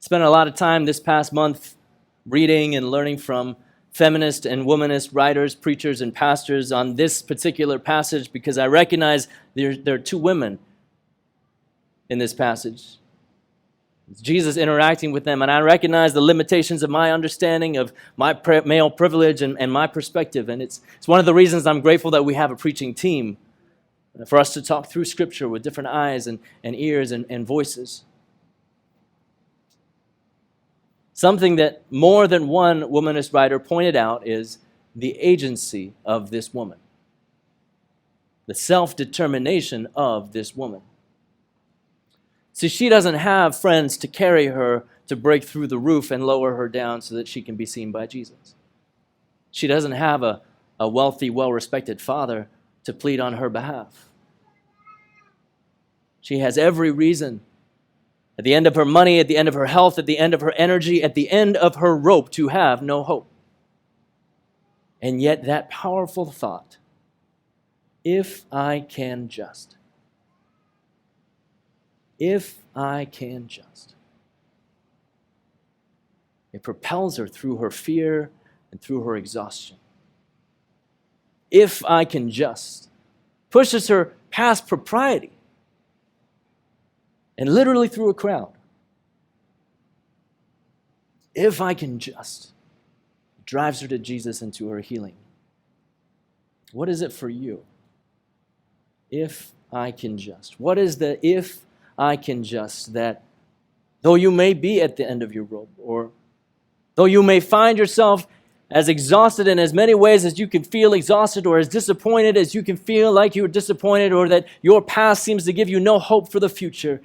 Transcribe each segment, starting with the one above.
Spent a lot of time this past month reading and learning from feminist and womanist writers, preachers, and pastors on this particular passage because I recognize there are two women in this passage. It's Jesus interacting with them, and I recognize the limitations of my understanding of my male privilege and my perspective, and it's one of the reasons I'm grateful that we have a preaching team for us to talk through Scripture with different eyes and ears and voices. Something that more than one womanist writer pointed out is the agency of this woman, the self-determination of this woman. See, she doesn't have friends to carry her to break through the roof and lower her down so that she can be seen by Jesus. She doesn't have a wealthy, well-respected father to plead on her behalf. She has every reason, at the end of her money, at the end of her health, at the end of her energy, at the end of her rope, to have no hope. And yet that powerful thought, if I can just, it propels her through her fear and through her exhaustion. If I can just, pushes her past propriety and literally through a crowd. If I can just, drives her to Jesus and to her healing. What is it for you? If I can just. What is the if I can just that though you may be at the end of your rope, or though you may find yourself as exhausted in as many ways as you can feel exhausted, or as disappointed as you can feel like you're disappointed, or that your past seems to give you no hope for the future,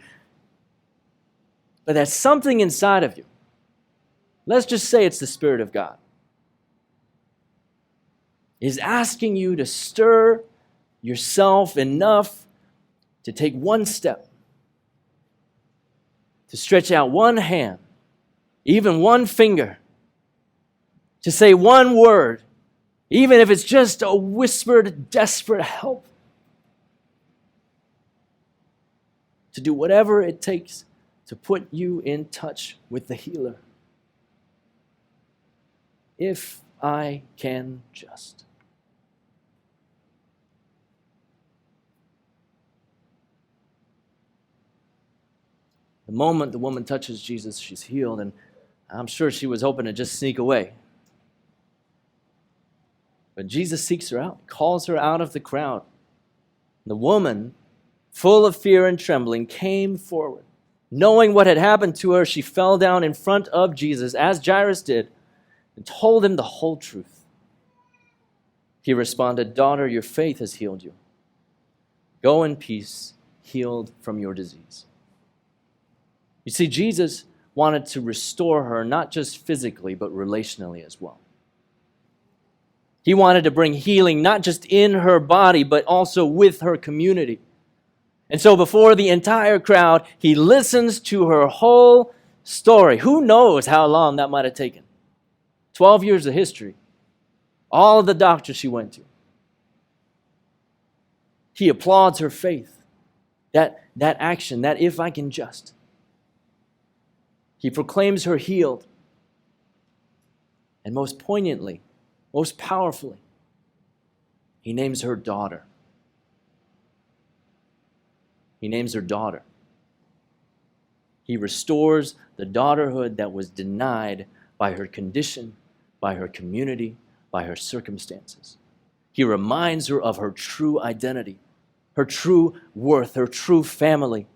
but that something inside of you, let's just say it's the Spirit of God, is asking you to stir yourself enough to take one step, to stretch out one hand, even one finger, to say one word, even if it's just a whispered, desperate help, to do whatever it takes to put you in touch with the healer. If I can just. The moment the woman touches Jesus, she's healed, and I'm sure she was hoping to just sneak away. But Jesus seeks her out, calls her out of the crowd. The woman, full of fear and trembling, came forward. Knowing what had happened to her, she fell down in front of Jesus, as Jairus did, and told him the whole truth. He responded, "Daughter, your faith has healed you. Go in peace, healed from your disease." You see, Jesus wanted to restore her not just physically, but relationally as well. He wanted to bring healing not just in her body, but also with her community. And so before the entire crowd, he listens to her whole story. Who knows how long that might have taken? 12 years of history. All of the doctors she went to. He applauds her faith. That action, that if I can just. He proclaims her healed. And most poignantly, most powerfully, he names her daughter. He names her daughter. He restores the daughterhood that was denied by her condition, by her community, by her circumstances. He reminds her of her true identity, her true worth, her true family.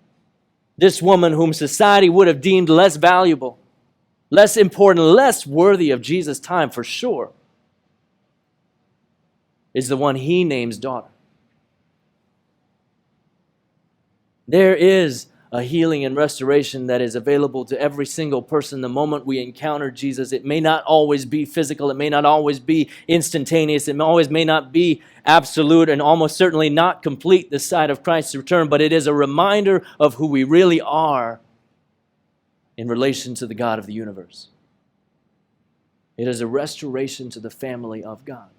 This woman whom society would have deemed less valuable, less important, less worthy of Jesus' time for sure, is the one he names daughter. There is a healing and restoration that is available to every single person the moment we encounter Jesus. It may not always be physical. It may not always be instantaneous. It always may not be absolute and almost certainly not complete this side of Christ's return, but it is a reminder of who we really are in relation to the God of the universe. It is a restoration to the family of God.